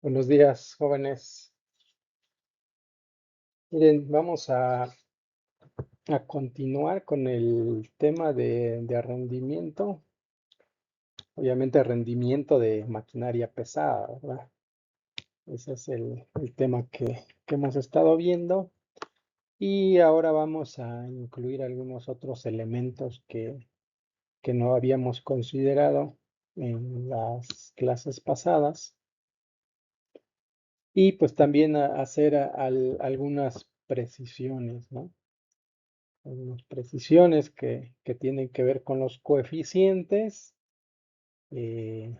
Buenos días, jóvenes. Miren, vamos a continuar con el tema de rendimiento, obviamente rendimiento de maquinaria pesada, ¿verdad? Ese es el tema que hemos estado viendo y ahora vamos a incluir algunos otros elementos que no habíamos considerado en las clases pasadas y pues también hacer algunas precisiones, ¿no? Algunas precisiones que tienen que ver con los coeficientes, eh,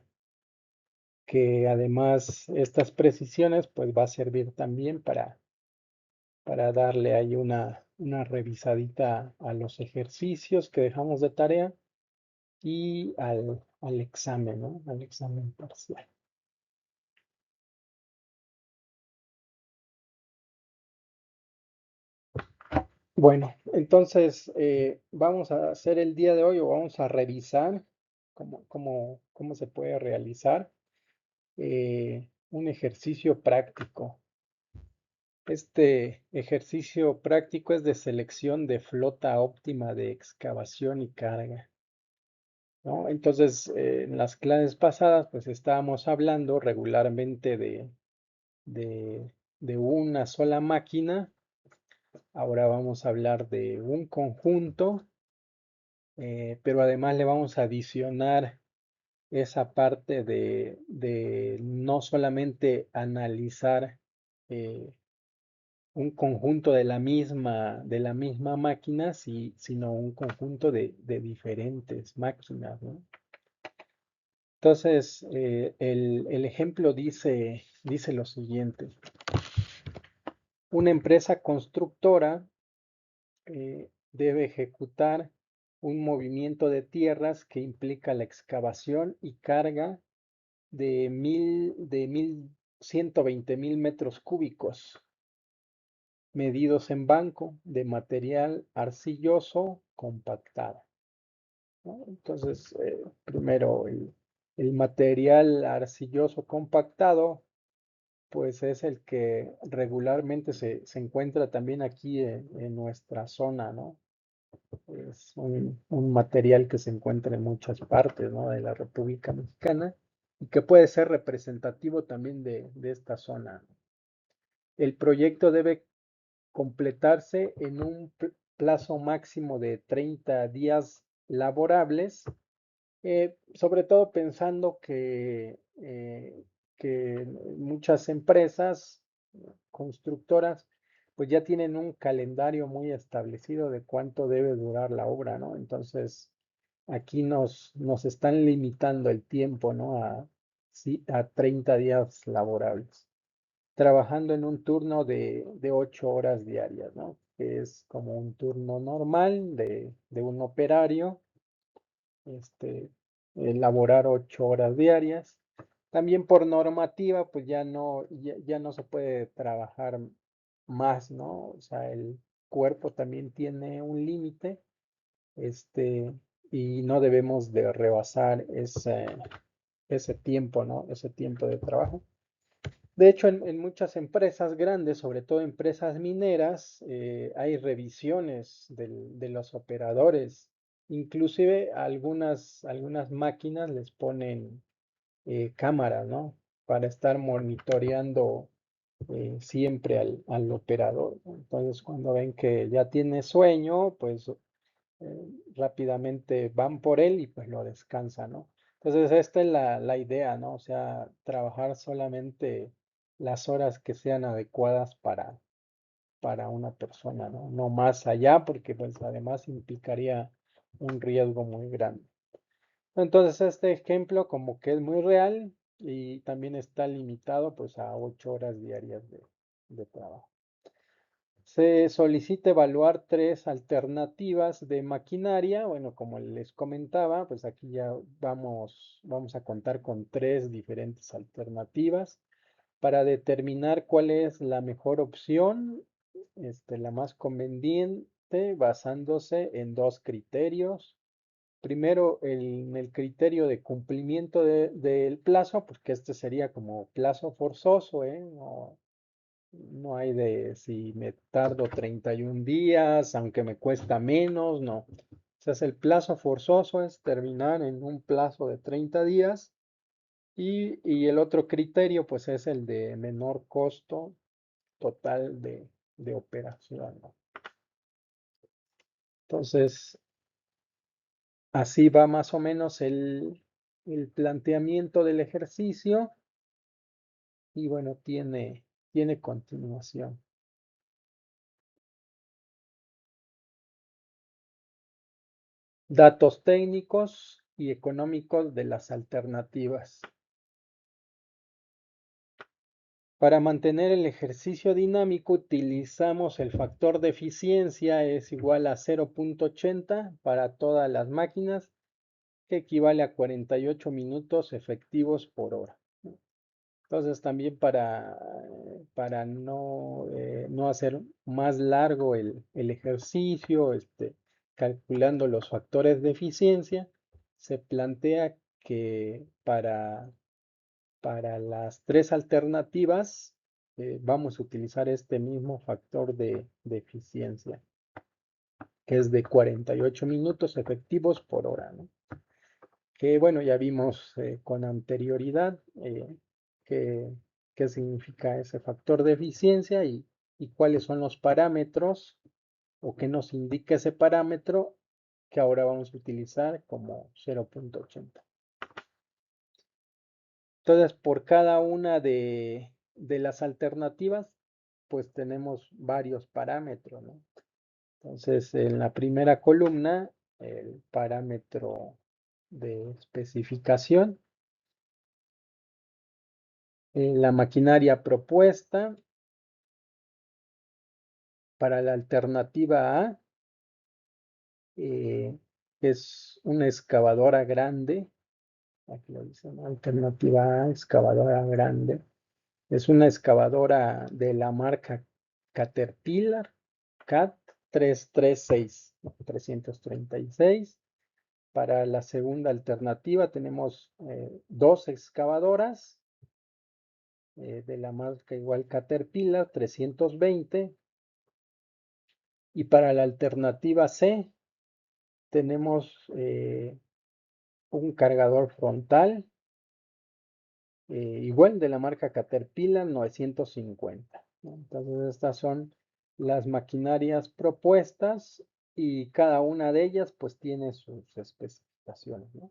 que además estas precisiones pues va a servir también para darle ahí una revisadita a los ejercicios que dejamos de tarea y al examen, ¿no? Al examen parcial. Bueno, entonces vamos a hacer el día de hoy o vamos a revisar cómo se puede realizar un ejercicio práctico. Este ejercicio práctico es de selección de flota óptima de excavación y carga, ¿no? Entonces, en las clases pasadas, pues estábamos hablando regularmente de, de una sola máquina. Ahora vamos a hablar de un conjunto, pero además le vamos a adicionar esa parte de no solamente analizar eh, un conjunto de la misma máquina, sino un conjunto de diferentes máquinas, ¿no? Entonces, el ejemplo dice lo siguiente. Una empresa constructora debe ejecutar un movimiento de tierras que implica la excavación y carga de 120,000 metros cúbicos medidos en banco de material arcilloso compactado, ¿no? Entonces, primero el material arcilloso compactado, pues es el que regularmente se encuentra también aquí en nuestra zona, ¿no? Es un material que se encuentra en muchas partes, ¿no? De la República Mexicana y que puede ser representativo también de esta zona, ¿no? El proyecto debe completarse en un plazo máximo de 30 días laborables, sobre todo pensando que muchas empresas constructoras pues ya tienen un calendario muy establecido de cuánto debe durar la obra, ¿no? Entonces, aquí nos están limitando el tiempo, ¿no? Sí, a 30 días laborables trabajando en un turno de 8 horas diarias, ¿no? Que es como un turno normal de un operario, este, elaborar 8 horas diarias. También por normativa, pues ya no se puede trabajar más, ¿no? O sea, el cuerpo también tiene un límite, este, y no debemos de rebasar ese tiempo, ¿no? Ese tiempo de trabajo. De hecho, en muchas empresas grandes, sobre todo empresas mineras, hay revisiones de los operadores. Inclusive algunas máquinas les ponen cámaras, ¿no? Para estar monitoreando siempre al operador, ¿no? Entonces, cuando ven que ya tiene sueño, pues rápidamente van por él y pues lo descansan, ¿no? Entonces, esta es la idea, ¿no? O sea, trabajar solamente las horas que sean adecuadas para una persona, ¿no? No más allá, porque pues además implicaría un riesgo muy grande. Entonces, este ejemplo como que es muy real y también está limitado pues a 8 horas diarias de trabajo. Se solicita evaluar tres alternativas de maquinaria. Bueno, como les comentaba, pues aquí ya vamos a contar con tres diferentes alternativas para determinar cuál es la mejor opción, la más conveniente, basándose en dos criterios. primero en el criterio de cumplimiento del plazo, pues que este sería como plazo forzoso, ¿eh? No, no hay de si me tardo 31 días, aunque me cuesta menos, no. O sea, es el plazo forzoso, es terminar en un plazo de 30 días. Y el otro criterio, pues es el de menor costo total de operación, ¿no? Entonces, así va más o menos el planteamiento del ejercicio y bueno, tiene continuación. Datos técnicos y económicos de las alternativas. Para mantener el ejercicio dinámico utilizamos el factor de eficiencia es igual a 0.80 para todas las máquinas, que equivale a 48 minutos efectivos por hora. Entonces también para no hacer más largo el ejercicio, calculando los factores de eficiencia, se plantea que para las tres alternativas vamos a utilizar este mismo factor de eficiencia, que es de 48 minutos efectivos por hora, ¿no? Que bueno, ya vimos con anterioridad qué, qué significa ese factor de eficiencia y cuáles son los parámetros o qué nos indica ese parámetro que ahora vamos a utilizar como 0.80. Entonces, por cada una de las alternativas, pues tenemos varios parámetros, ¿no? Entonces, en la primera columna, el parámetro de especificación, la maquinaria propuesta para la alternativa A, eh, es una excavadora grande. Aquí lo dice, ¿no? Alternativa A, excavadora grande. Es una excavadora de la marca Caterpillar CAT 336. Para la segunda alternativa tenemos dos excavadoras de la marca igual Caterpillar 320. Y para la alternativa C tenemos un cargador frontal, igual de la marca Caterpillar 950, ¿no? Entonces estas son las maquinarias propuestas y cada una de ellas pues tiene sus especificaciones, ¿no?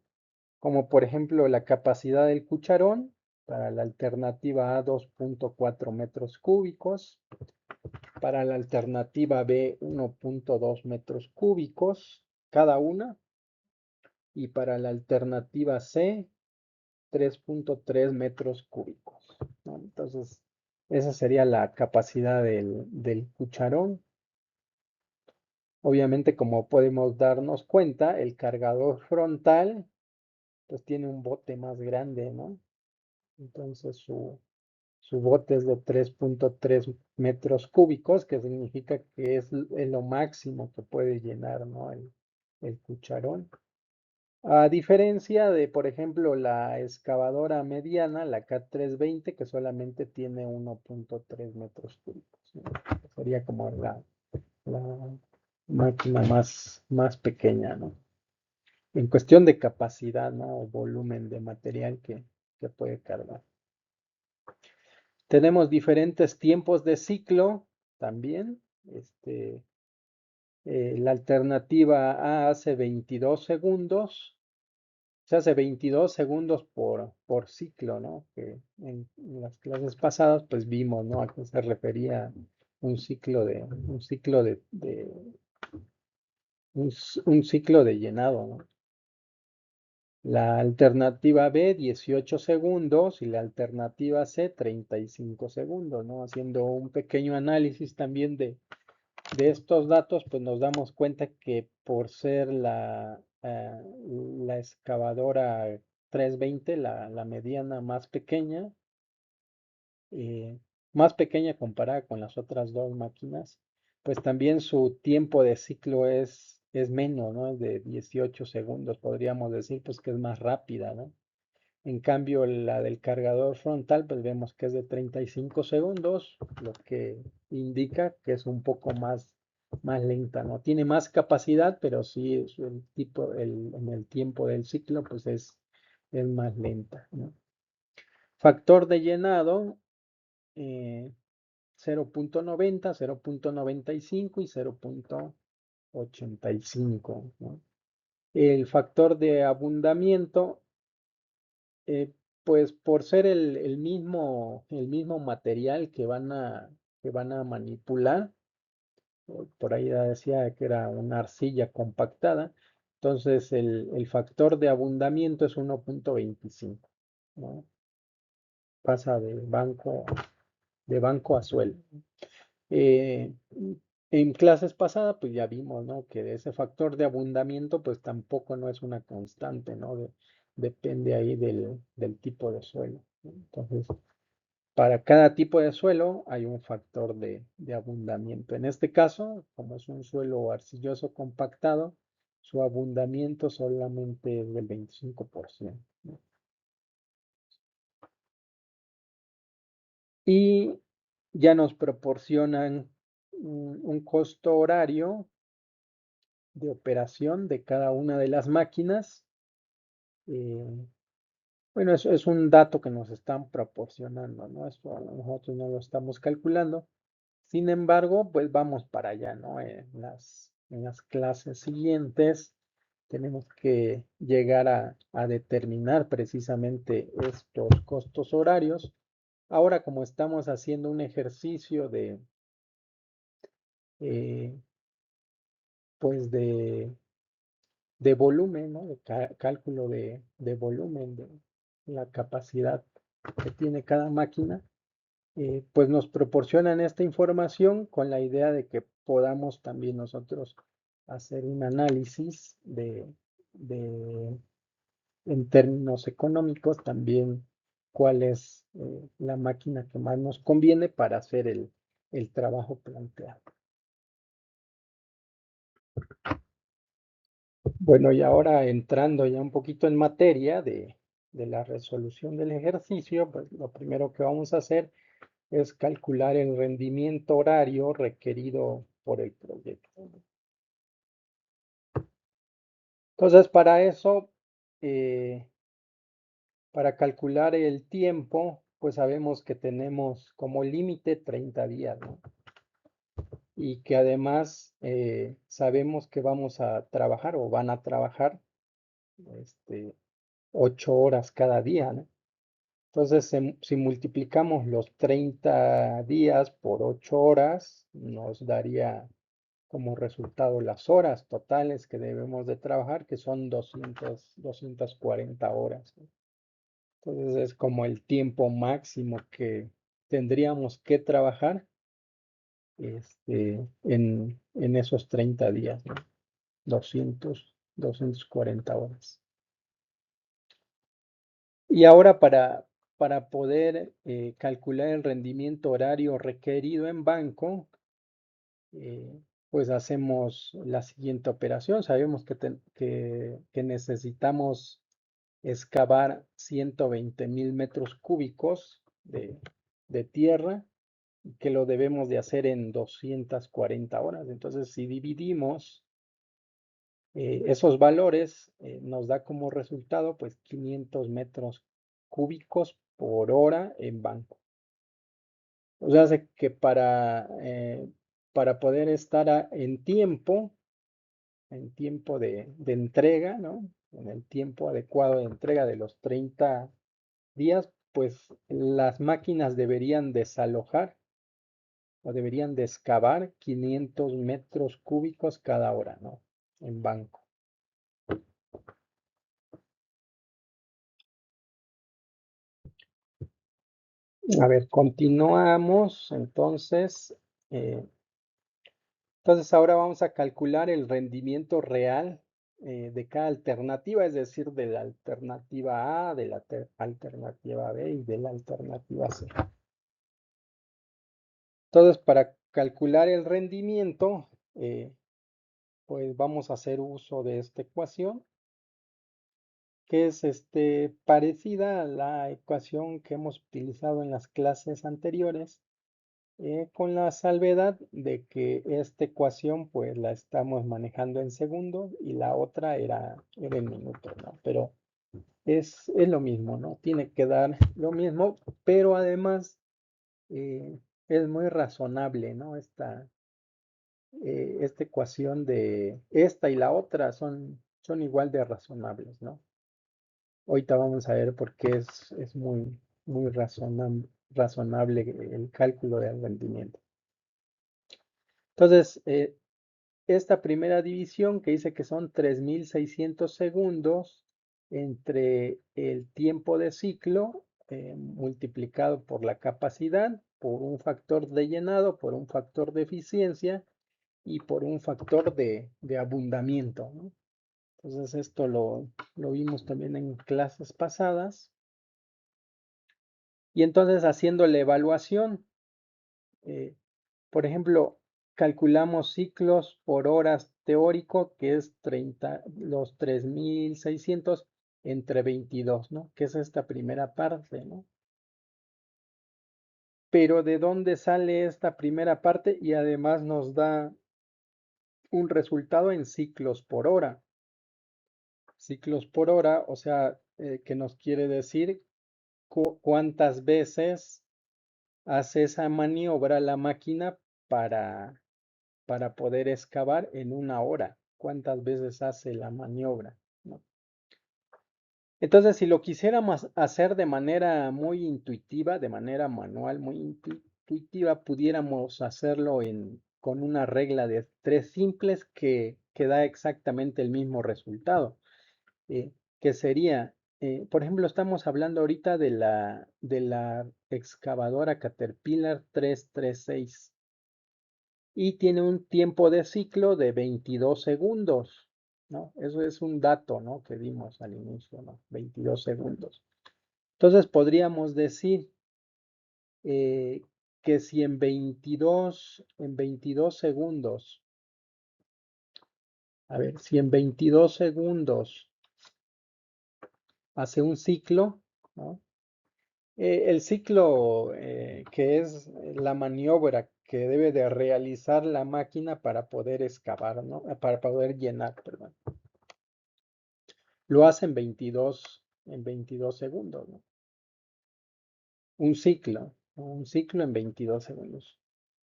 Como por ejemplo la capacidad del cucharón para la alternativa A 2.4 metros cúbicos, para la alternativa B 1.2 metros cúbicos cada una y para la alternativa C 3.3 metros cúbicos, ¿no? Entonces, esa sería la capacidad del cucharón. Obviamente, como podemos darnos cuenta, el cargador frontal pues tiene un bote más grande, ¿no? Entonces su bote es de 3.3 metros cúbicos, que significa que es lo máximo que puede llenar, ¿no? El cucharón. A diferencia de, por ejemplo, la excavadora mediana, la CAT 320, que solamente tiene 1.3 metros cúbicos, ¿no? Sería como la máquina más pequeña, ¿no? En cuestión de capacidad, ¿no? O volumen de material que puede cargar. Tenemos diferentes tiempos de ciclo también. La alternativa A hace 22 segundos. Se hace 22 segundos por ciclo, ¿no? Que en las clases pasadas pues vimos, ¿no? A qué se refería un ciclo de llenado, ¿no? La alternativa B 18 segundos y la alternativa C 35 segundos, ¿no? Haciendo un pequeño análisis también de estos datos, pues nos damos cuenta que por ser la excavadora 320, la mediana más pequeña comparada con las otras dos máquinas, pues también su tiempo de ciclo es es menos, ¿no? Es de 18 segundos, podríamos decir, pues que es más rápida, ¿no? En cambio, la del cargador frontal, pues vemos que es de 35 segundos, lo que indica que es un poco más lenta, ¿no? Tiene más capacidad, pero sí es en el tiempo del ciclo, pues es más lenta, ¿no? Factor de llenado, eh, 0.90, 0.95 y 0.85, ¿no? El factor de abundamiento, eh, pues por ser el mismo material que van a manipular, por ahí decía que era una arcilla compactada, entonces el factor de abundamiento es 1.25, ¿no? Pasa de banco a suelo. Eh, en clases pasadas, pues ya vimos, ¿no? Que ese factor de abundamiento, pues tampoco no es una constante, ¿no? Depende ahí del tipo de suelo, ¿no? Entonces, para cada tipo de suelo hay un factor de abundamiento. En este caso, como es un suelo arcilloso compactado, su abundamiento solamente es del 25%, ¿no? Y ya nos proporcionan un costo horario de operación de cada una de las máquinas. eh, bueno, eso es un dato que nos están proporcionando, ¿no? Eso nosotros no lo estamos calculando. Sin embargo, pues vamos para allá, ¿no? En las clases siguientes tenemos que llegar a determinar precisamente estos costos horarios. Ahora, como estamos haciendo un ejercicio eh, pues de volumen, ¿no? De cálculo de volumen, de la capacidad que tiene cada máquina, pues nos proporcionan esta información con la idea de que podamos también nosotros hacer un análisis en términos económicos, también cuál es la máquina que más nos conviene para hacer el trabajo planteado. Bueno, y ahora entrando ya un poquito en materia de la resolución del ejercicio, pues lo primero que vamos a hacer es calcular el rendimiento horario requerido por el proyecto. Entonces, para eso, eh, para calcular el tiempo, pues sabemos que tenemos como límite 30 días, ¿no? Y que además sabemos que vamos a trabajar o van a trabajar este, 8 horas cada día, ¿no? Entonces, si multiplicamos los 30 días por 8 horas, nos daría como resultado las horas totales que debemos de trabajar, que son 240 horas, ¿no? Entonces, es como el tiempo máximo que tendríamos que trabajar en esos 30 días, ¿no? 240 horas. Y ahora para poder calcular el rendimiento horario requerido en banco, eh, pues hacemos la siguiente operación. Sabemos que necesitamos excavar 120,000 metros cúbicos de tierra, que lo debemos de hacer en 240 horas. Entonces, si dividimos esos valores, nos da como resultado pues 500 metros cúbicos por hora en banco. O sea, hace que para poder estar en tiempo de entrega, ¿no? En el tiempo adecuado de entrega de los 30 días, pues las máquinas deberían desalojar o deberían de excavar 500 metros cúbicos cada hora, ¿no? En banco. A ver, continuamos entonces. eh, entonces ahora vamos a calcular el rendimiento real de cada alternativa, es decir, de la alternativa A, de la alternativa B y de la alternativa C. Entonces, para calcular el rendimiento, pues vamos a hacer uso de esta ecuación, que es parecida a la ecuación que hemos utilizado en las clases anteriores, con la salvedad de que esta ecuación pues la estamos manejando en segundos y la otra era en minutos, ¿no? Pero es lo mismo, ¿no? Tiene que dar lo mismo, pero además es muy razonable, ¿no? Esta ecuación de esta y la otra son igual de razonables, ¿no? Ahorita vamos a ver por qué es muy razonable el cálculo del rendimiento. Entonces, esta primera división que dice que son 3600 segundos entre el tiempo de ciclo multiplicado por la capacidad, por un factor de llenado, por un factor de eficiencia y por un factor de abundamiento, ¿no? Entonces esto lo vimos también en clases pasadas. Y entonces haciendo la evaluación, eh, por ejemplo, calculamos ciclos por horas teórico, que es 30, los 3600 entre 22, ¿no? Que es esta primera parte, ¿no? Pero ¿de dónde sale esta primera parte? Y además nos da un resultado en ciclos por hora. Ciclos por hora, o sea, que nos quiere decir cuántas veces hace esa maniobra la máquina para, para poder excavar en una hora. ¿Cuántas veces hace la maniobra? ¿No? Entonces, si lo quisiéramos hacer de manera muy intuitiva, de manera manual, muy intuitiva, pudiéramos hacerlo con una regla de tres simples que da exactamente el mismo resultado, que sería, por ejemplo, estamos hablando ahorita de la excavadora Caterpillar 336 y tiene un tiempo de ciclo de 22 segundos, ¿no? Eso es un dato, ¿no? Que dimos al inicio, ¿no? 22 segundos. Entonces podríamos decir eh, que si en 22 segundos, a ver, si en 22 segundos hace un ciclo, ¿no? El ciclo que es la maniobra que debe de realizar la máquina para poder excavar, ¿no? Para poder llenar, perdón. Lo hace en 22 segundos, ¿no? Un ciclo en 22 segundos.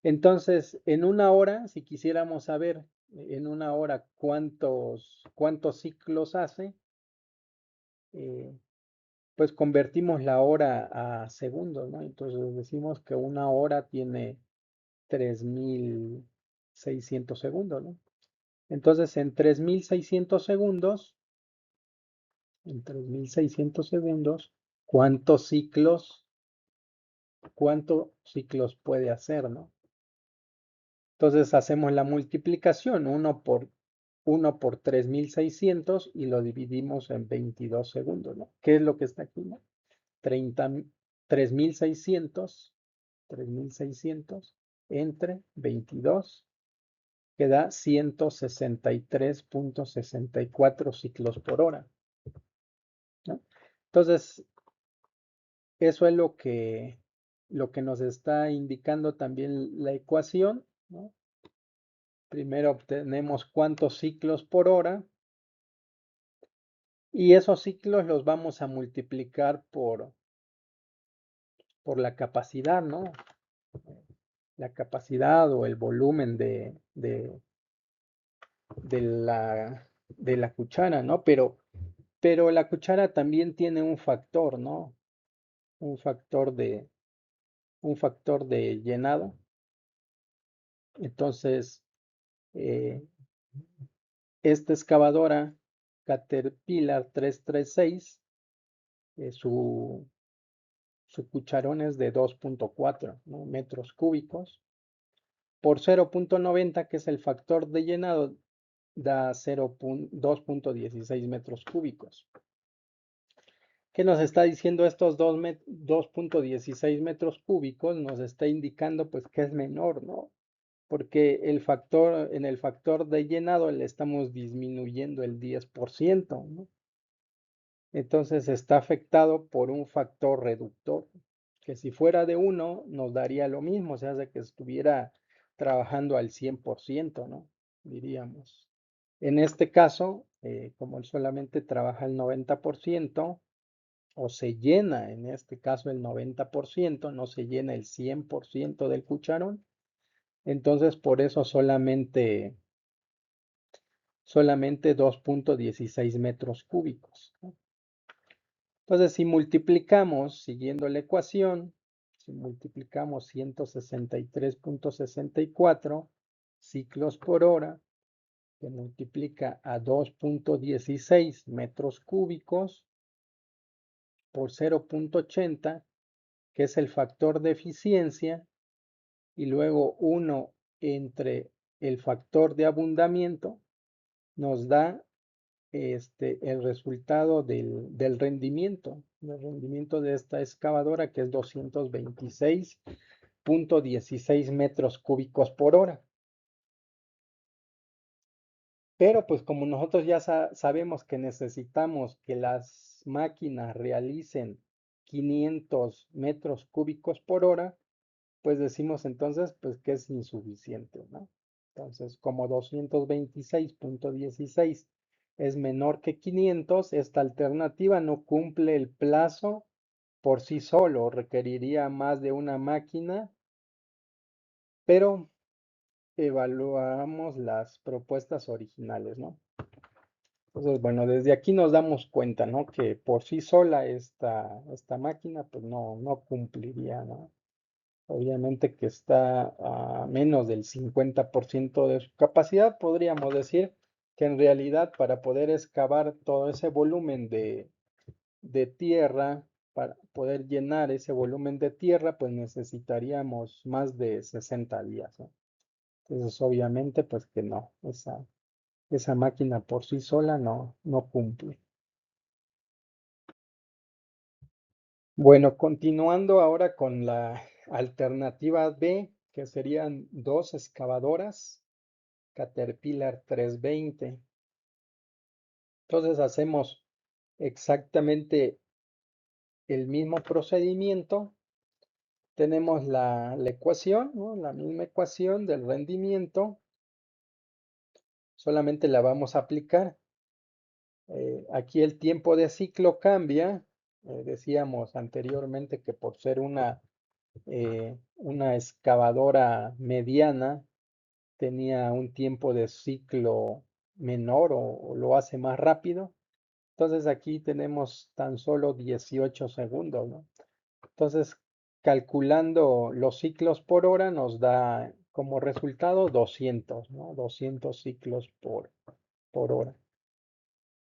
Entonces, en una hora, si quisiéramos saber en una hora cuántos ciclos hace, eh, pues convertimos la hora a segundos, ¿no? Entonces decimos que una hora tiene 3600 segundos, ¿no? Entonces, en 3600 segundos, ¿cuántos ciclos puede hacer, no? Entonces hacemos la multiplicación, uno por 3600 y lo dividimos en 22 segundos, ¿no? ¿Qué es lo que está aquí, no? 30, 3600, 3600 entre 22, que da 163.64 ciclos por hora, ¿no? Entonces, eso es lo que nos está indicando también la ecuación, ¿no? Primero obtenemos cuántos ciclos por hora y esos ciclos los vamos a multiplicar por la capacidad, ¿no? La capacidad o el volumen de la cuchara, ¿no? Pero la cuchara también tiene un factor, ¿no? Un factor de, un factor de llenado. Entonces, eh, esta excavadora Caterpillar 336, su cucharón es de 2.4, ¿no? metros cúbicos por 0.90, que es el factor de llenado, da 2.16 metros cúbicos. ¿Qué nos está diciendo estos 2.16 metros cúbicos? Nos está indicando pues que es menor, ¿no? porque en el factor de llenado le estamos disminuyendo el 10%, ¿no? Entonces está afectado por un factor reductor, que si fuera de uno nos daría lo mismo, o sea, de que estuviera trabajando al 100%, ¿no? Diríamos. En este caso, como él solamente trabaja el 90%, o se llena en este caso el 90%, no se llena el 100% del cucharón, entonces por eso solamente 2.16 metros cúbicos, ¿no? Entonces, si multiplicamos, siguiendo la ecuación, si multiplicamos 163.64 ciclos por hora, que multiplica a 2.16 metros cúbicos por 0.80, que es el factor de eficiencia, y luego 1 entre el factor de abundamiento, nos da el resultado del rendimiento de esta excavadora, que es 226.16 metros cúbicos por hora. Pero pues como nosotros ya sabemos que necesitamos que las máquinas realicen 500 metros cúbicos por hora, pues decimos entonces pues que es insuficiente, ¿no? Entonces, como 226.16 es menor que 500, esta alternativa no cumple el plazo por sí solo, requeriría más de una máquina, pero evaluamos las propuestas originales, ¿no? Entonces, bueno, desde aquí nos damos cuenta, ¿no? Que por sí sola esta máquina pues no cumpliría, ¿no? Obviamente que está a menos del 50% de su capacidad. Podríamos decir que en realidad para poder excavar todo ese volumen de tierra, para poder llenar ese volumen de tierra, pues necesitaríamos más de 60 días, ¿no? Entonces, obviamente, pues que no, esa máquina por sí sola no cumple. Bueno, continuando ahora con la alternativa B, que serían dos excavadoras Caterpillar 320. Entonces hacemos exactamente el mismo procedimiento. Tenemos la ecuación, ¿no? La misma ecuación del rendimiento, solamente la vamos a aplicar. Aquí el tiempo de ciclo cambia. Decíamos anteriormente que por ser una excavadora mediana, tenía un tiempo de ciclo menor o lo hace más rápido. Entonces aquí tenemos tan solo 18 segundos, ¿no? Entonces, calculando los ciclos por hora nos da como resultado 200, ¿no? 200 ciclos por hora.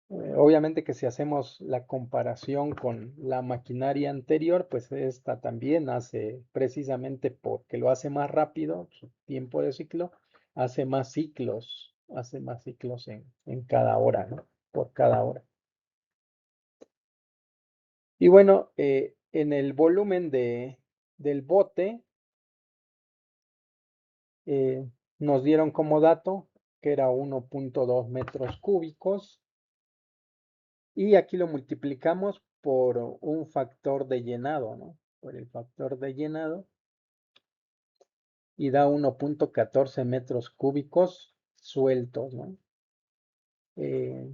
Obviamente que si hacemos la comparación con la maquinaria anterior, pues esta también hace, precisamente porque lo hace más rápido, su tiempo de ciclo, hace más ciclos en cada hora, ¿no? Por cada hora. Y bueno, en el volumen del bote eh, nos dieron como dato que era 1.2 metros cúbicos y aquí lo multiplicamos por un factor de llenado, ¿no? Por el factor de llenado y da 1.14 metros cúbicos sueltos, ¿no? Eh,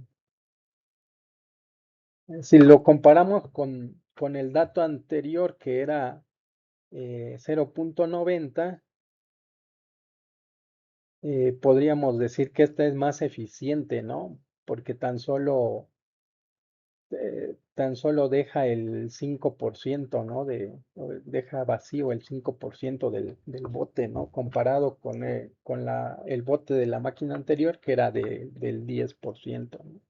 si lo comparamos con el dato anterior que era 0.90, podríamos decir que esta es más eficiente, ¿no? Porque tan solo deja el 5%, ¿no? Deja vacío el 5% del bote, ¿no? Comparado con el bote de la máquina anterior, que era del 10%, ¿no?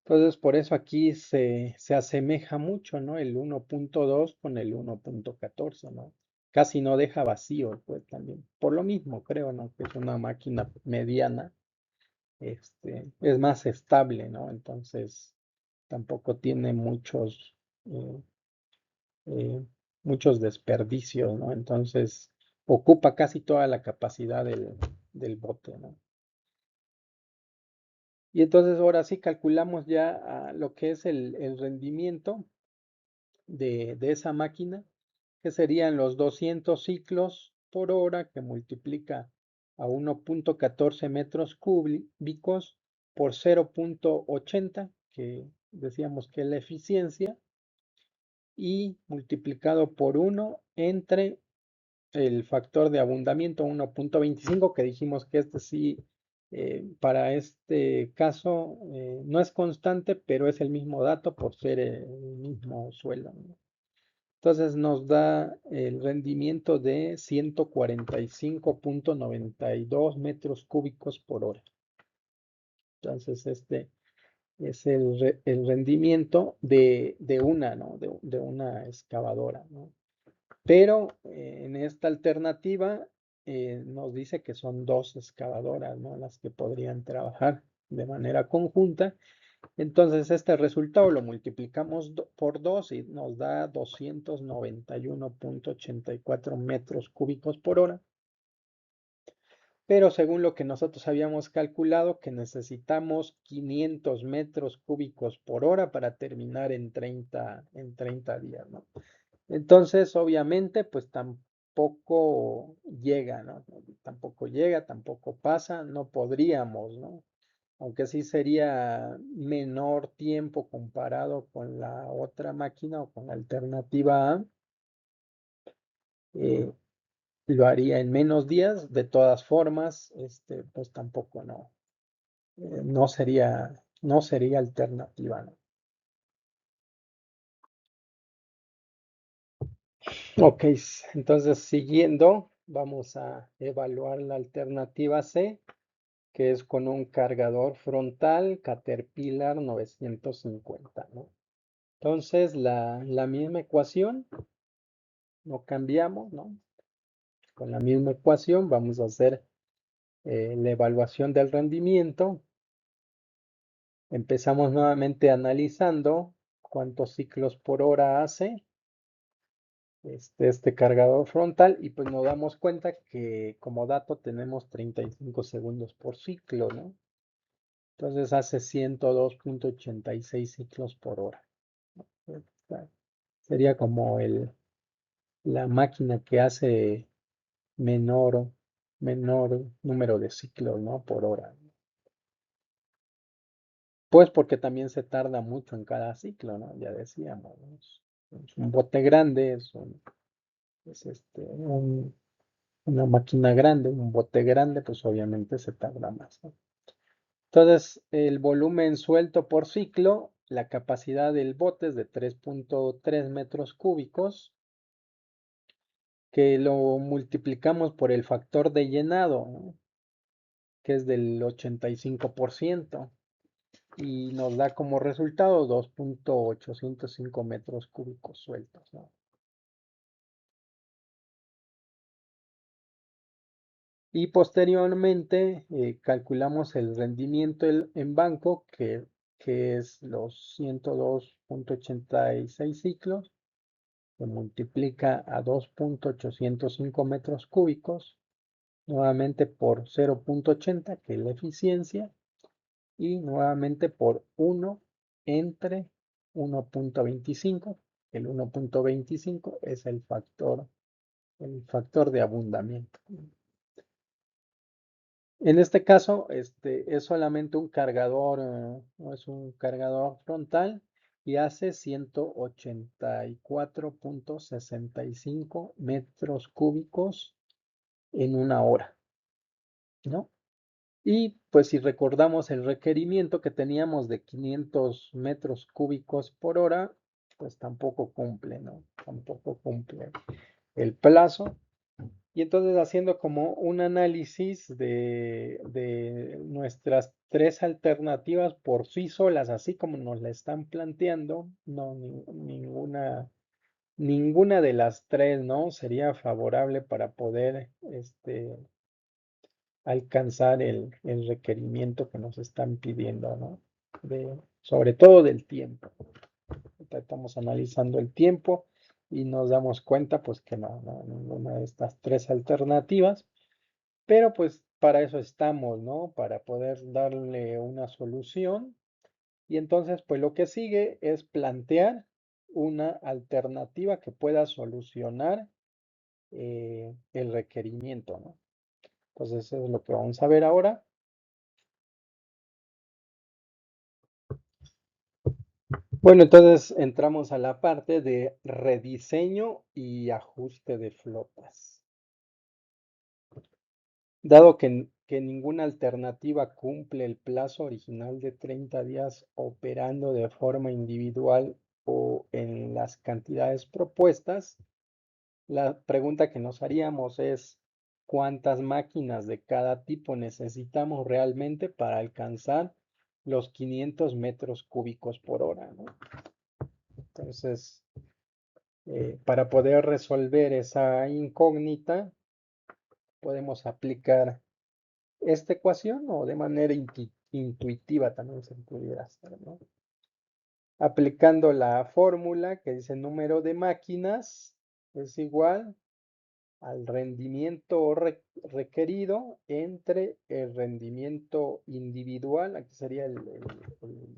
Entonces, por eso aquí se asemeja mucho, ¿no? El 1.2 con el 1.14, ¿no? Casi no deja vacío, pues también. Por lo mismo, creo, ¿no? Que es una máquina mediana, es más estable, ¿no? Entonces, tampoco tiene eh, eh, muchos desperdicios, ¿no? Entonces, ocupa casi toda la capacidad del bote, ¿no? Y entonces ahora sí calculamos ya lo que es el rendimiento de esa máquina, que serían los 200 ciclos por hora, que multiplica a 1.14 metros cúbicos por 0.80, que decíamos que es la eficiencia, y multiplicado por 1 entre el factor de abundamiento 1.25, que dijimos que este sí, para este caso no es constante, pero es el mismo dato por ser el mismo suelo, ¿no? Entonces nos da el rendimiento de 145.92 metros cúbicos por hora. Entonces este es el rendimiento de una, ¿no? De una excavadora, ¿no? Pero en esta alternativa nos dice que son dos excavadoras, ¿no? Las que podrían trabajar de manera conjunta. Entonces este resultado lo multiplicamos por 2 y nos da 291.84 metros cúbicos por hora. Pero según lo que nosotros habíamos calculado, que necesitamos 500 metros cúbicos por hora para terminar en 30 días, ¿no? Entonces, obviamente, pues tampoco llega, ¿no? Tampoco llega, tampoco pasa, no podríamos, ¿no? Aunque sí sería menor tiempo comparado con la otra máquina o con la alternativa A, eh, lo haría en menos días. De todas formas, pues tampoco no sería alternativa, ¿no? Ok, entonces siguiendo, vamos a evaluar la alternativa C, que es con un cargador frontal Caterpillar 950, ¿no? Entonces, la misma ecuación, no cambiamos, ¿no? Con la misma ecuación vamos a hacer la evaluación del rendimiento. Empezamos nuevamente analizando cuántos ciclos por hora hace este cargador frontal y pues nos damos cuenta que como dato tenemos 35 segundos por ciclo, ¿no? Entonces hace 102.86 ciclos por hora, ¿no? Sería como la máquina que hace menor, menor número de ciclos, ¿no? Por hora. Pues porque también se tarda mucho en cada ciclo, ¿no? Ya decíamos, ¿no? Es un bote grande, es una máquina grande, un bote grande, pues obviamente se tarda más, ¿no? Entonces, el volumen suelto por ciclo, la capacidad del bote es de 3.3 metros cúbicos, que lo multiplicamos por el factor de llenado, ¿no? Que es del 85%, y nos da como resultado 2.805 metros cúbicos sueltos, ¿no? Y posteriormente calculamos el rendimiento en banco, que es los 102.86 ciclos, se multiplica a 2.805 metros cúbicos, nuevamente por 0.80, que es la eficiencia, y nuevamente por 1 entre 1.25. El 1.25 es el factor de abundamiento. En este caso, es solamente un cargador, no es un cargador frontal y hace 184.65 metros cúbicos en una hora, ¿no? Y pues si recordamos el requerimiento que teníamos de 500 metros cúbicos por hora, pues tampoco cumple, ¿no? Tampoco cumple el plazo. Y entonces haciendo como un análisis de nuestras tres alternativas por sí solas, así como nos la están planteando, no, ninguna de las tres, ¿no? Sería favorable para poder alcanzar el requerimiento que nos están pidiendo, ¿no? Sobre todo del tiempo. Estamos analizando el tiempo. y nos damos cuenta pues que no, ninguna de estas tres alternativas, pero pues para eso estamos, ¿no? Para poder darle una solución. Y entonces pues lo que sigue es plantear una alternativa que pueda solucionar el requerimiento, ¿no? Entonces eso es lo que vamos a ver ahora. Bueno, entonces entramos a la parte de rediseño y ajuste de flotas. Dado que ninguna alternativa cumple el plazo original de 30 días operando de forma individual o en las cantidades propuestas, la pregunta que nos haríamos es, ¿cuántas máquinas de cada tipo necesitamos realmente para alcanzar los 500 metros cúbicos por hora, ¿no? Entonces, para poder resolver esa incógnita, podemos aplicar esta ecuación o de manera intuitiva también se pudiera hacer, ¿no? Aplicando la fórmula que dice número de máquinas es igual al rendimiento requerido entre el rendimiento individual, aquí sería el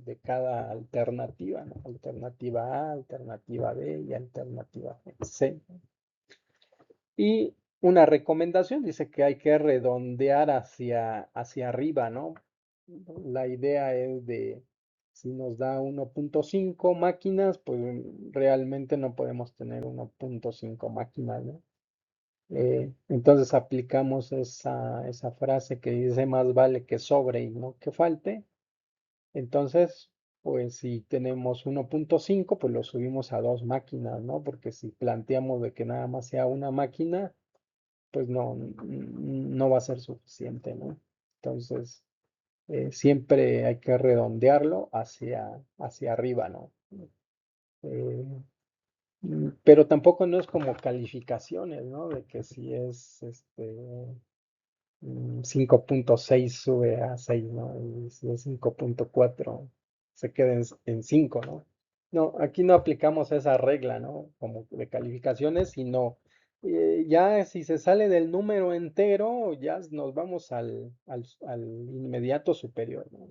de cada alternativa, ¿no? Alternativa A, alternativa B y alternativa C. Y una recomendación dice que hay que redondear hacia arriba, ¿no? La idea es de, si nos da 1.5 máquinas, pues realmente no podemos tener 1.5 máquinas, ¿no? Entonces aplicamos esa frase que dice más vale que sobre y no que falte. Entonces, pues si tenemos 1.5, pues lo subimos a dos máquinas, ¿no? Porque si planteamos de que nada más sea una máquina, pues no va a ser suficiente, ¿no? Entonces, siempre hay que redondearlo hacia arriba, ¿no? Eh, pero tampoco no es como calificaciones, ¿no? De que si es 5.6 sube a 6, ¿no? Y si es 5.4 se queda en 5, ¿no? No, aquí no aplicamos esa regla, ¿no? Como de calificaciones, sino ya si se sale del número entero, ya nos vamos al inmediato superior, ¿no?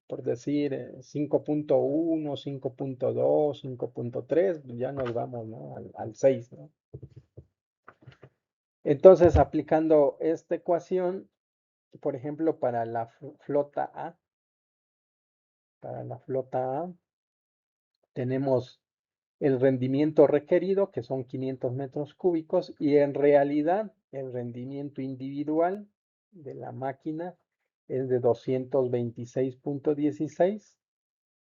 Por decir 5.1, 5.2, 5.3, ya nos vamos, ¿no? Al 6, ¿no? Entonces, aplicando esta ecuación, por ejemplo, para la flota A, tenemos el rendimiento requerido, que son 500 metros cúbicos, y en realidad el rendimiento individual de la máquina es de 226.16.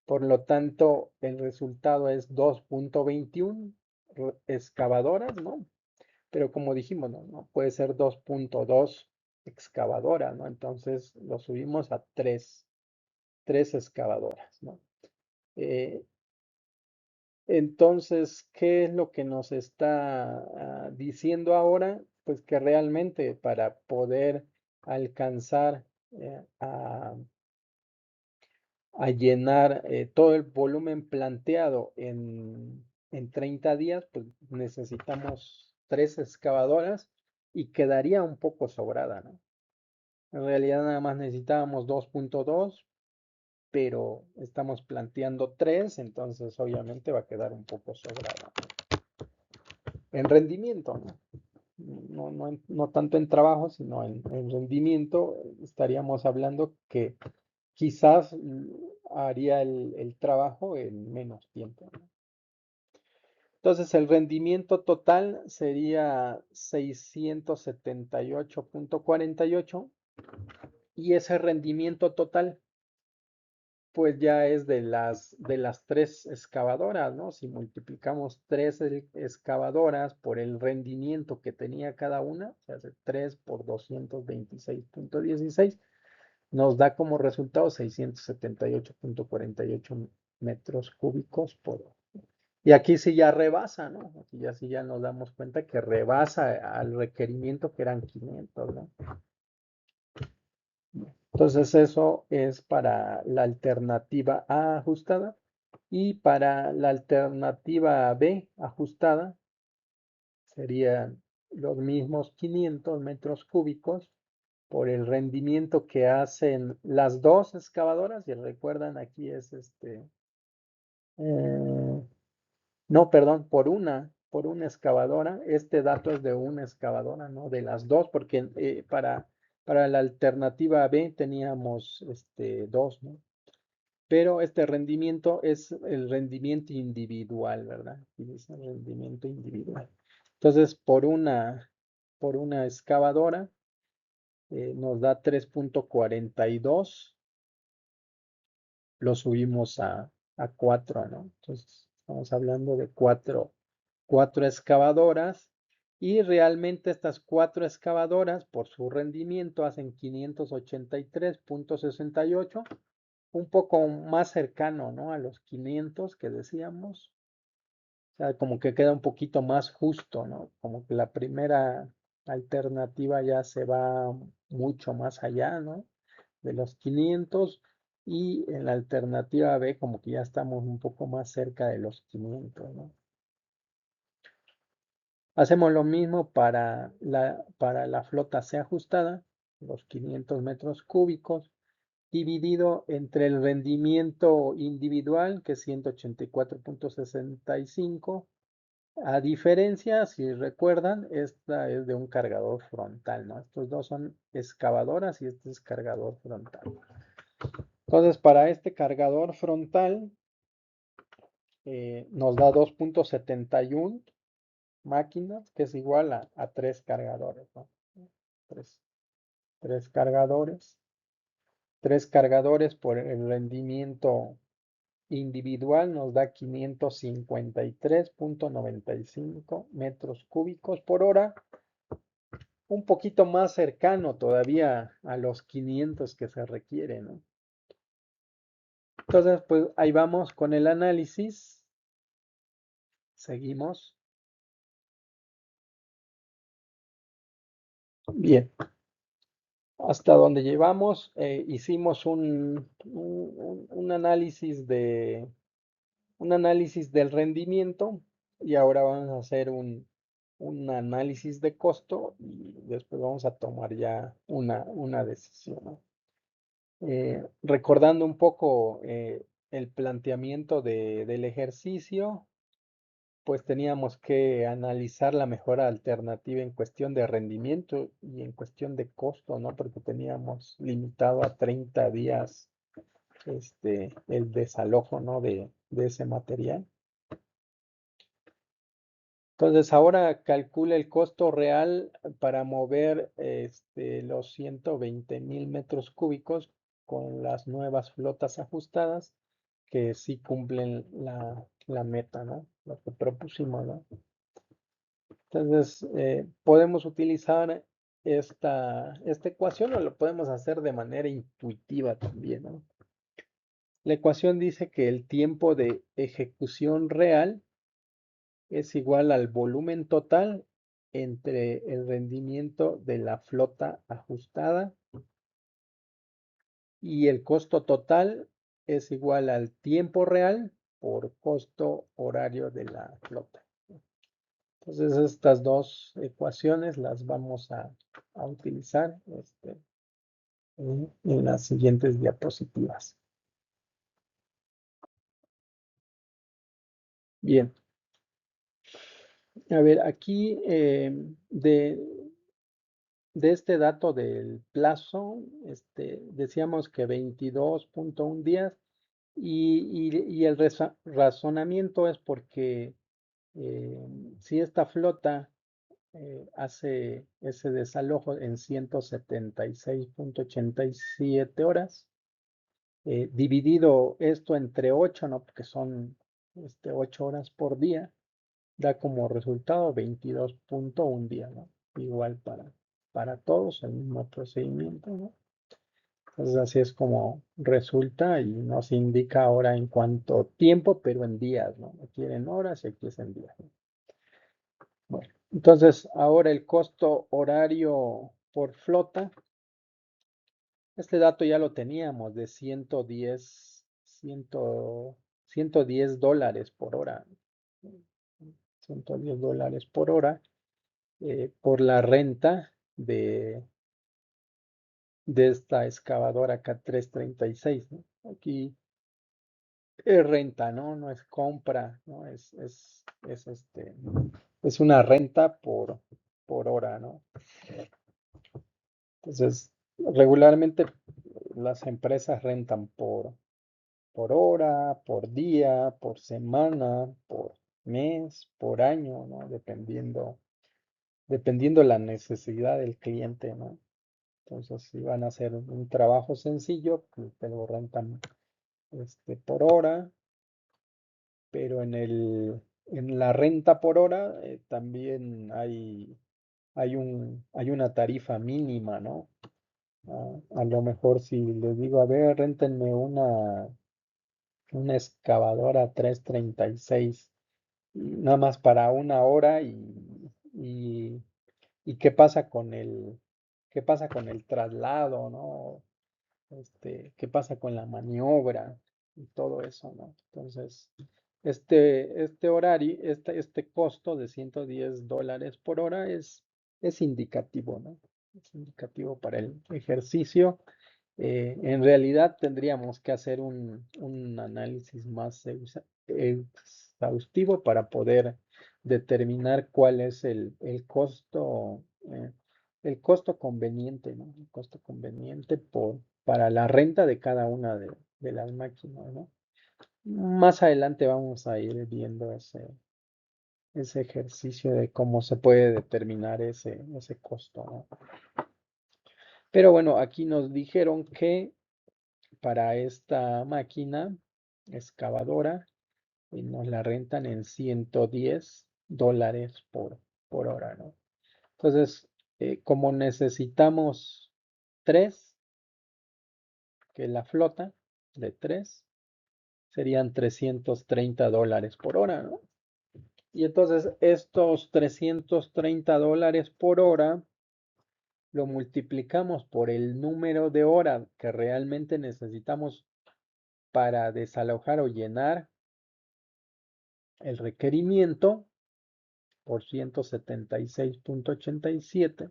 Por lo tanto, el resultado es 2.21 excavadoras, ¿no? Pero como dijimos, no puede ser 2.2 excavadoras, ¿no? Entonces lo subimos a 3 excavadoras, ¿no? Eh, entonces, ¿qué es lo que nos está diciendo ahora? Pues que realmente para poder alcanzar a llenar todo el volumen planteado en 30 días, pues necesitamos 3 excavadoras y quedaría un poco sobrada, ¿no? En realidad nada más necesitábamos 2.2, pero estamos planteando 3, entonces obviamente va a quedar un poco sobrada. En rendimiento, ¿no? No tanto en trabajo, sino en rendimiento, estaríamos hablando que quizás haría el trabajo en menos tiempo, ¿no? Entonces el rendimiento total sería 678.48 y ese rendimiento total pues ya es de las 3 excavadoras, ¿no? Si multiplicamos 3 excavadoras por el rendimiento que tenía cada una, se hace 3 por 226.16, nos da como resultado 678.48 metros cúbicos por hora. Y aquí sí ya rebasa, ¿no? Aquí ya sí ya nos damos cuenta que rebasa al requerimiento que eran 500, ¿no? Entonces eso es para la alternativa A ajustada. Y para la alternativa B ajustada serían los mismos 500 metros cúbicos por el rendimiento que hacen las dos excavadoras. Y recuerdan, aquí es eh, no, perdón, por una excavadora. Este dato es de una excavadora, no de las dos, porque para la alternativa B teníamos dos, ¿no? Pero este rendimiento es el rendimiento individual, ¿verdad? Aquí dice rendimiento individual. Entonces, por una excavadora nos da 3.42, lo subimos a 4, ¿no? Entonces, estamos hablando de cuatro excavadoras, y realmente estas cuatro excavadoras, por su rendimiento, hacen 583.68, un poco más cercano, ¿no? A los 500 que decíamos. O sea, como que queda un poquito más justo, ¿no? Como que la primera alternativa ya se va mucho más allá, ¿no? De los 500, y en la alternativa B como que ya estamos un poco más cerca de los 500, ¿no? Hacemos lo mismo para la flota C ajustada, los 500 metros cúbicos, dividido entre el rendimiento individual, que es 184.65. A diferencia, si recuerdan, esta es de un cargador frontal, ¿no? Estos dos son excavadoras y este es cargador frontal. Entonces, para este cargador frontal nos da 2.71 máquinas, que es igual a 3 cargadores, ¿no? Tres, tres cargadores. 3 cargadores por el rendimiento individual nos da 553.95 metros cúbicos por hora, un poquito más cercano todavía a los 500 que se requiere, ¿no? Entonces, pues ahí vamos con el análisis. Seguimos. Bien, hasta donde llevamos, hicimos un análisis del rendimiento, y ahora vamos a hacer un análisis de costo, y después vamos a tomar ya una decisión, ¿no? Recordando un poco el planteamiento del ejercicio, pues teníamos que analizar la mejor alternativa en cuestión de rendimiento y en cuestión de costo, ¿no? Porque teníamos limitado a 30 días el desalojo, ¿no? de ese material. Entonces, ahora calcula el costo real para mover los 120,000 metros cúbicos con las nuevas flotas ajustadas, que sí cumplen la meta, ¿no? Lo que propusimos, ¿no? Entonces, podemos utilizar esta ecuación, o lo podemos hacer de manera intuitiva también, ¿no? La ecuación dice que el tiempo de ejecución real es igual al volumen total entre el rendimiento de la flota ajustada, y el costo total es igual al tiempo real por costo horario de la flota. Entonces, estas dos ecuaciones las vamos a utilizar en las siguientes diapositivas. Bien, a ver, aquí de este dato del plazo, decíamos que 22.1 días, y el razonamiento es porque eh, si esta flota hace ese desalojo en 176.87 horas, dividido esto entre 8, ¿no? Porque son 8 horas por día, da como resultado 22.1 días, ¿no? Igual para todos, el mismo procedimiento, ¿no? Entonces así es como resulta, y nos indica ahora en cuánto tiempo, pero en días, ¿no? Aquí en horas y aquí es en días, ¿no? Bueno, entonces ahora el costo horario por flota, este dato ya lo teníamos de 110, $110 por hora. $110 por hora por la renta de esta excavadora K336, ¿no? Aquí es renta, ¿no? No es compra, ¿no? Es una renta por hora, ¿no? Entonces, regularmente las empresas rentan por hora, por día, por semana, por mes, por año, ¿no? Dependiendo la necesidad del cliente, ¿no? Entonces, si van a hacer un trabajo sencillo, pues te lo rentan por hora, pero en la renta por hora también hay una tarifa mínima, ¿no? A lo mejor si les digo, a ver, réntenme una excavadora 336, nada más para una hora y qué pasa con el traslado, ¿no? Qué pasa con la maniobra y todo eso, ¿no? Entonces, este horario, este costo de $110 por hora es indicativo, ¿no? Es indicativo para el ejercicio. En realidad tendríamos que hacer un análisis más exhaustivo para poder determinar cuál es el costo conveniente, ¿no? El costo conveniente para la renta de cada una de las máquinas, ¿no? Más adelante vamos a ir viendo ese ejercicio de cómo se puede determinar ese costo, ¿no? Pero bueno, aquí nos dijeron que para esta máquina excavadora nos la rentan en $110 por hora, ¿no? Entonces, como necesitamos tres, que la flota de tres, serían $330 por hora, ¿no? Y entonces estos $330 por hora lo multiplicamos por el número de horas que realmente necesitamos para desalojar o llenar el requerimiento por 176.87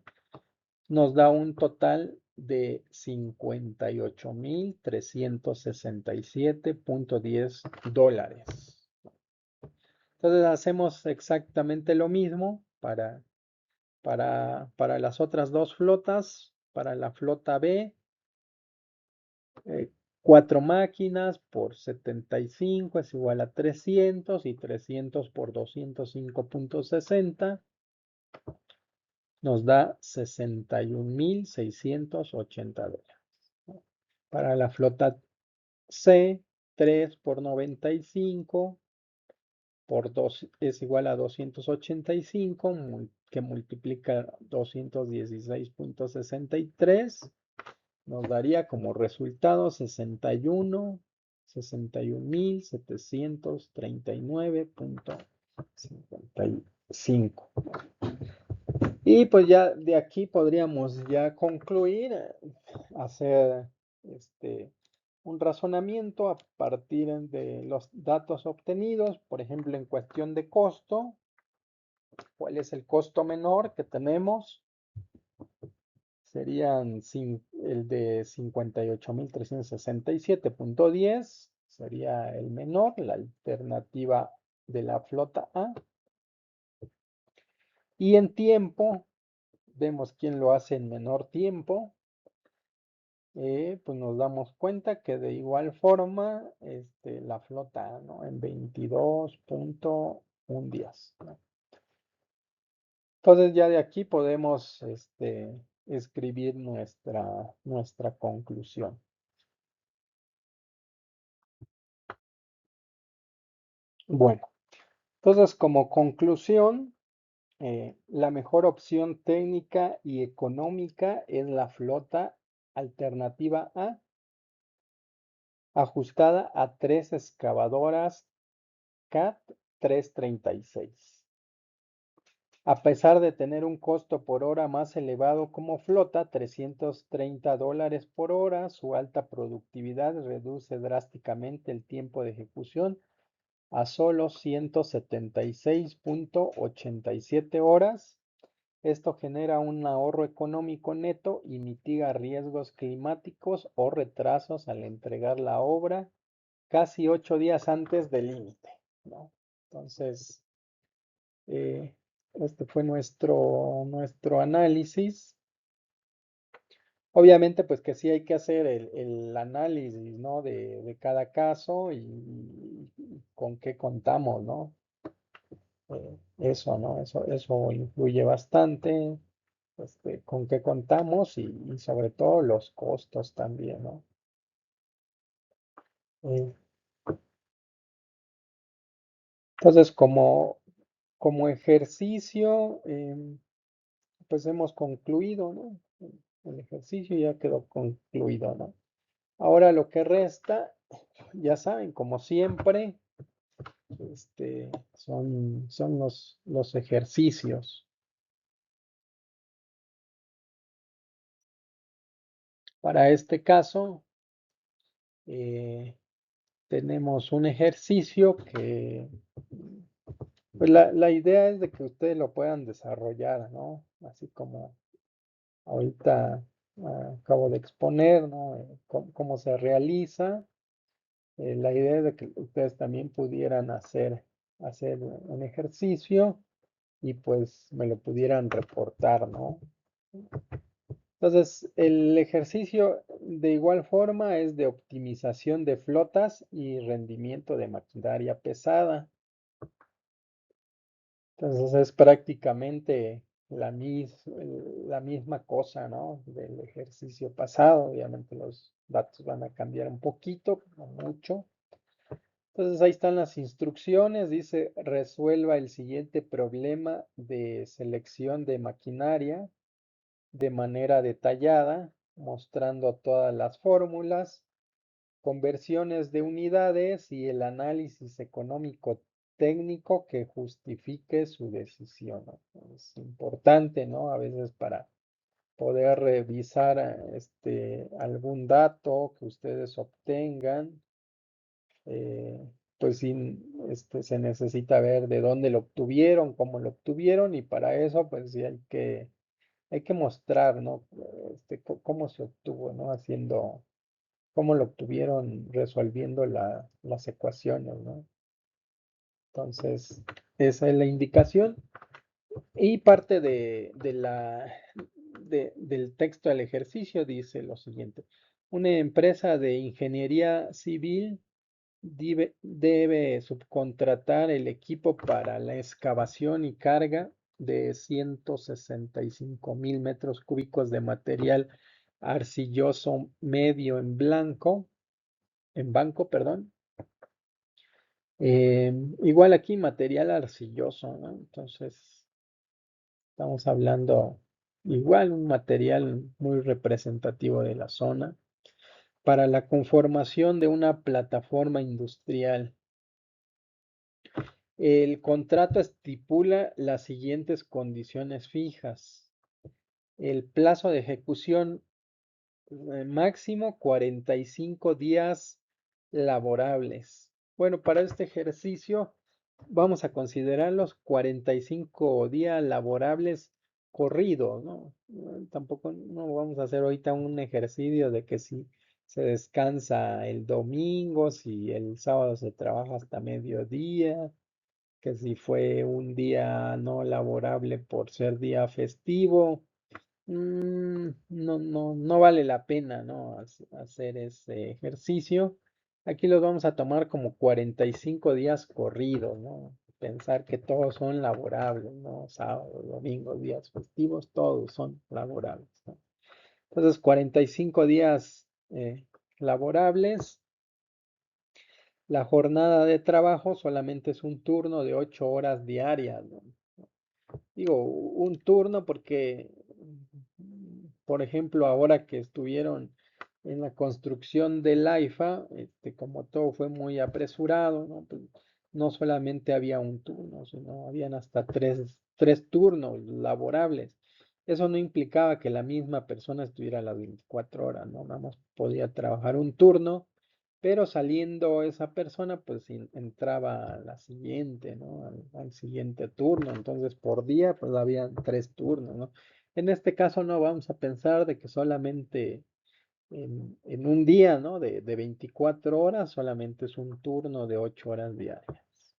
nos da un total de $58,367.10. Entonces hacemos exactamente lo mismo para las otras dos flotas. Para la flota B, 4 máquinas por 75 es igual a 300 y 300 por 205.60 nos da $61,680. Para la flota C, 3 por 95 por 2 es igual a 285, que multiplica 216.63, nos daría como resultado 61.739.55. Y pues ya de aquí podríamos ya concluir, hacer un razonamiento a partir de los datos obtenidos, por ejemplo, en cuestión de costo, ¿cuál es el costo menor que tenemos? Serían el de 58,367.10, sería el menor, la alternativa de la flota A. Y en tiempo, vemos quién lo hace en menor tiempo. Pues nos damos cuenta que de igual forma la flota, ¿no? En 22.1 días, ¿no? Entonces ya de aquí podemos escribir nuestra conclusión. Bueno, entonces como conclusión, la mejor opción técnica y económica es la flota alternativa A, ajustada a 3 excavadoras CAT 336. A pesar de tener un costo por hora más elevado como flota, $330 por hora, su alta productividad reduce drásticamente el tiempo de ejecución a solo 176,87 horas. Esto genera un ahorro económico neto y mitiga riesgos climáticos o retrasos al entregar la obra casi 8 días antes del límite, ¿no? Entonces, eh, este fue nuestro análisis. Obviamente, pues que sí hay que hacer el análisis, ¿no? De cada caso y con qué contamos, ¿no? Eso, ¿no? Eso influye bastante, con qué contamos y sobre todo los costos también, ¿no? Eh, entonces, como ejercicio, pues hemos concluido, ¿no? El ejercicio ya quedó concluido, ¿no? Ahora lo que resta, ya saben, como siempre, son los ejercicios. Para este caso, eh, tenemos un ejercicio que, pues la idea es de que ustedes lo puedan desarrollar, ¿no? Así como ahorita acabo de exponer, ¿no? Cómo se realiza. La idea es de que ustedes también pudieran hacer un ejercicio y pues me lo pudieran reportar, ¿no? Entonces, el ejercicio de igual forma es de optimización de flotas y rendimiento de maquinaria pesada. Entonces, es prácticamente la misma cosa, ¿no? Del ejercicio pasado. Obviamente los datos van a cambiar un poquito, no mucho. Entonces, ahí están las instrucciones. Dice, resuelva el siguiente problema de selección de maquinaria de manera detallada, mostrando todas las fórmulas, conversiones de unidades y el análisis económico técnico que justifique su decisión, ¿no? Es importante, ¿no? A veces para poder revisar algún dato que ustedes obtengan, pues sí, se necesita ver de dónde lo obtuvieron, cómo lo obtuvieron y para eso pues sí hay que mostrar, ¿no? Cómo se obtuvo, ¿no? Cómo lo obtuvieron resolviendo las ecuaciones, ¿no? Entonces, esa es la indicación. Y parte del texto del ejercicio dice lo siguiente. Una empresa de ingeniería civil debe subcontratar el equipo para la excavación y carga de 165,000 metros cúbicos de material arcilloso medio en banco, perdón. Igual aquí material arcilloso, ¿no? Entonces, estamos hablando igual un material muy representativo de la zona para la conformación de una plataforma industrial. El contrato estipula las siguientes condiciones fijas. El plazo de ejecución máximo 45 días laborables. Bueno, para este ejercicio vamos a considerar los 45 días laborables corridos, ¿no? Tampoco no vamos a hacer ahorita un ejercicio de que si se descansa el domingo, si el sábado se trabaja hasta mediodía, que si fue un día no laborable por ser día festivo. No vale la pena, ¿no? Hacer ese ejercicio. Aquí los vamos a tomar como 45 días corridos, ¿no? Pensar que todos son laborables, ¿no? Sábado, domingo, días festivos, todos son laborables, ¿no? Entonces, 45 días laborables. La jornada de trabajo solamente es un turno de 8 horas diarias, ¿no? Digo, un turno porque, por ejemplo, ahora que estuvieron en la construcción del AIFA, como todo fue muy apresurado, ¿no? Pues, no solamente había un turno, sino habían hasta tres turnos laborables. Eso no implicaba que la misma persona estuviera las 24 horas, ¿no? Nada más podía trabajar un turno, pero saliendo esa persona, pues entraba a la siguiente, ¿no? Al siguiente turno. Entonces, por día, pues había 3 turnos, ¿no? En este caso no vamos a pensar de que solamente en un día, ¿no? De 24 horas, solamente es un turno de 8 horas diarias.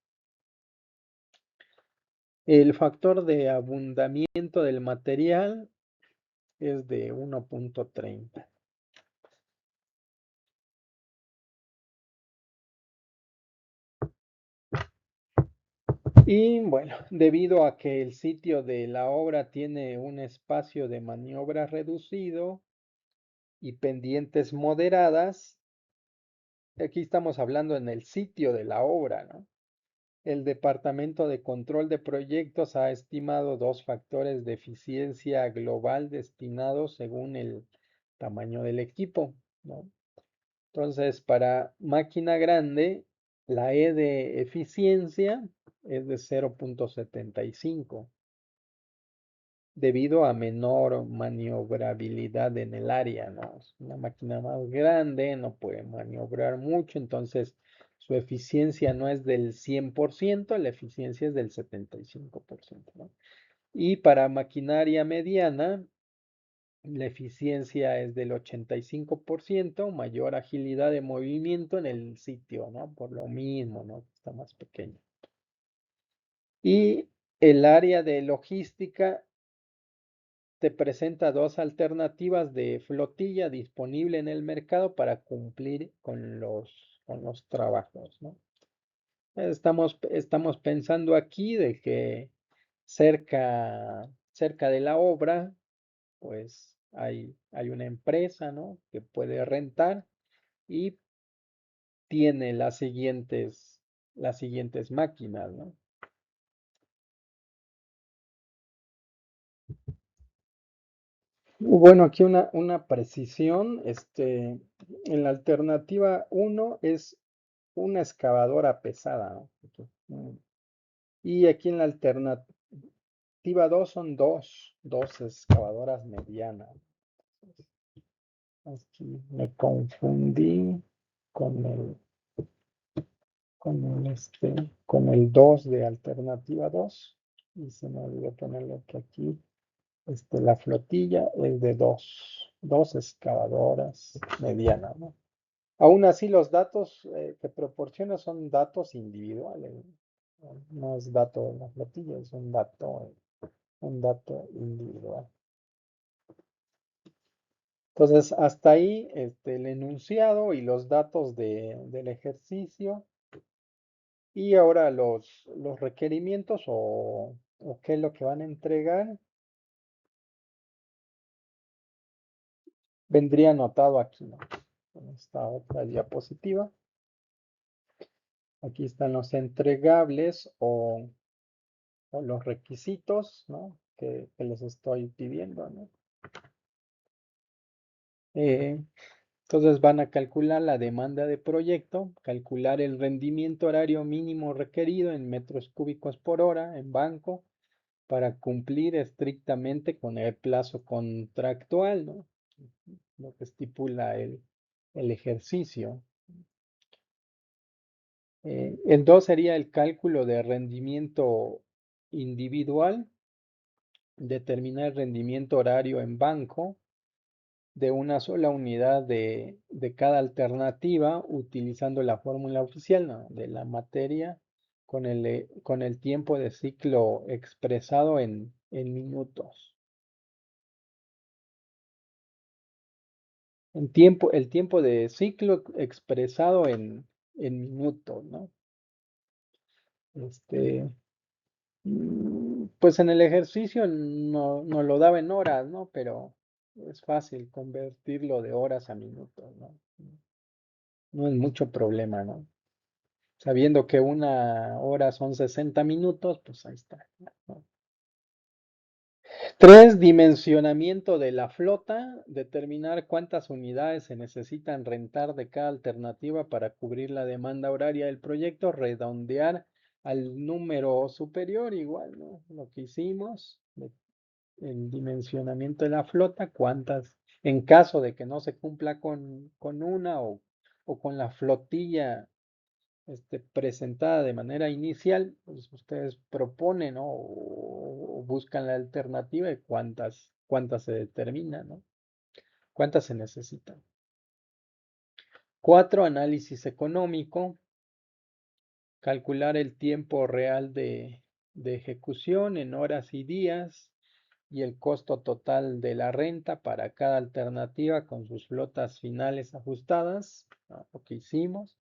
El factor de abundamiento del material es de 1.30. Y bueno, debido a que el sitio de la obra tiene un espacio de maniobra reducido y pendientes moderadas, aquí estamos hablando en el sitio de la obra, ¿no? El Departamento de Control de Proyectos ha estimado 2 factores de eficiencia global destinados según el tamaño del equipo, ¿no? Entonces, para máquina grande, la E de eficiencia es de 0.75 debido a menor maniobrabilidad en el área, ¿no? Es una máquina más grande, no puede maniobrar mucho, entonces su eficiencia no es del 100%, la eficiencia es del 75%, ¿no? Y para maquinaria mediana, la eficiencia es del 85%, mayor agilidad de movimiento en el sitio, ¿no? Por lo mismo, ¿no? Está más pequeño. Y el área de logística te presenta 2 alternativas de flotilla disponible en el mercado para cumplir con los trabajos, ¿no? Estamos pensando aquí de que cerca de la obra, pues hay una empresa, ¿no? Que puede rentar y tiene las siguientes máquinas, ¿no? Bueno, aquí una precisión, en la alternativa uno es una excavadora pesada, ¿no? Y aquí en la alternativa 2 son dos excavadoras medianas. Aquí me confundí con el, con el 2 de alternativa 2 y se me olvidó ponerle que aquí, la flotilla es de dos excavadoras medianas, ¿no? Aún así, los datos que proporciona son datos individuales, no es dato de la flotilla, es un dato individual. Entonces, hasta ahí el enunciado y los datos del ejercicio. Y ahora los requerimientos o qué es lo que van a entregar, vendría anotado aquí, ¿no? En esta otra diapositiva. Aquí están los entregables o los requisitos, ¿no? Que les estoy pidiendo, ¿no? Eh, entonces van a calcular la demanda de proyecto, calcular el rendimiento horario mínimo requerido en metros cúbicos por hora en banco para cumplir estrictamente con el plazo contractual, ¿no? Lo que estipula el ejercicio. El 2 sería el cálculo de rendimiento individual, determinar el rendimiento horario en banco de una sola unidad de cada alternativa utilizando la fórmula oficial, ¿no? De la materia con el tiempo de ciclo expresado en minutos. El tiempo de ciclo expresado en minutos, ¿no? Este, pues en el ejercicio no lo daba en horas, ¿no? Pero es fácil convertirlo de horas a minutos, ¿no? No es mucho problema, ¿no? Sabiendo que una hora son 60 minutos, pues ahí está, ¿no? 3, dimensionamiento de la flota, determinar cuántas unidades se necesitan rentar de cada alternativa para cubrir la demanda horaria del proyecto, redondear al número superior, igual, ¿no? Lo que hicimos, el dimensionamiento de la flota, cuántas, en caso de que no se cumpla con una o con la flotilla presentada de manera inicial, pues ustedes proponen, ¿no? O buscan la alternativa de cuántas se determinan, ¿no? ¿Cuántas se necesitan? 4, análisis económico, calcular el tiempo real de ejecución en horas y días y el costo total de la renta para cada alternativa con sus flotas finales ajustadas, ¿no? Lo que hicimos.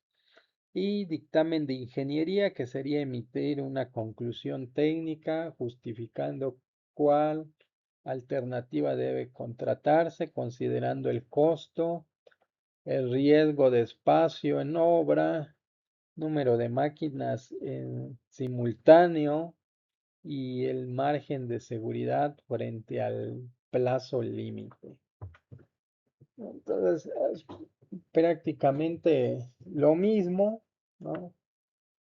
Y dictamen de ingeniería, que sería emitir una conclusión técnica justificando cuál alternativa debe contratarse, considerando el costo, el riesgo de espacio en obra, número de máquinas en simultáneo y el margen de seguridad frente al plazo límite. Entonces, es prácticamente lo mismo, ¿no?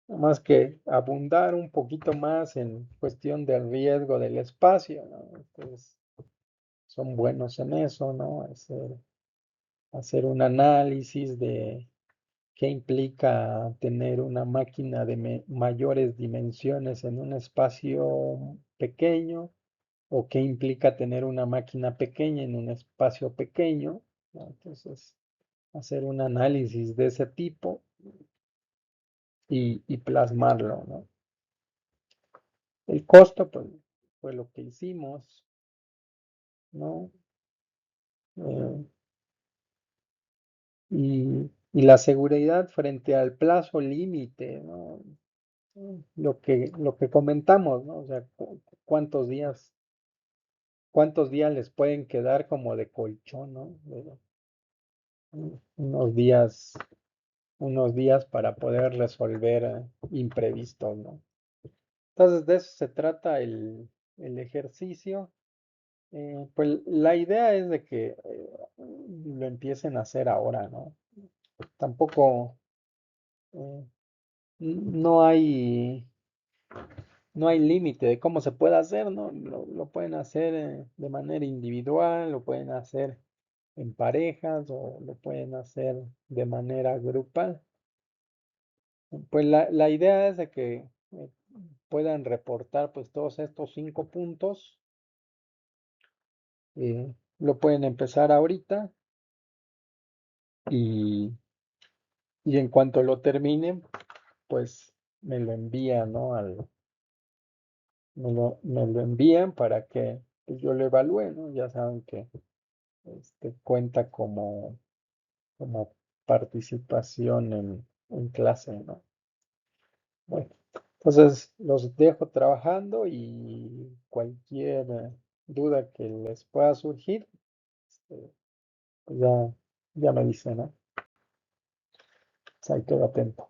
Más que abundar un poquito más en cuestión del riesgo del espacio, ¿no? Entonces, son buenos en eso, ¿no? Hacer un análisis de qué implica tener una máquina de mayores dimensiones en un espacio pequeño o qué implica tener una máquina pequeña en un espacio pequeño, ¿no? Entonces, hacer un análisis de ese tipo y plasmarlo, ¿no? El costo, pues, fue lo que hicimos, ¿no? Eh, y la seguridad frente al plazo límite, ¿no? Lo que comentamos, ¿no? O sea, cuántos días les pueden quedar como de colchón, ¿no? Unos días para poder resolver imprevistos, ¿no? Entonces, de eso se trata el ejercicio. Pues la idea es de que lo empiecen a hacer ahora, ¿no? Tampoco eh, no hay, no hay límite de cómo se puede hacer, ¿no? Lo pueden hacer de manera individual, lo pueden hacer en parejas o lo pueden hacer de manera grupal. Pues la idea es de que puedan reportar pues todos estos 5 puntos. Lo pueden empezar ahorita y, y en cuanto lo terminen, pues me lo envían, ¿no? Me lo envían para que pues, yo lo evalúe, ¿no? Ya saben que cuenta como participación en clase, ¿no? Bueno, entonces los dejo trabajando y cualquier duda que les pueda surgir, este, pues ya me dicen, ¿no? Pues ahí quedo atento.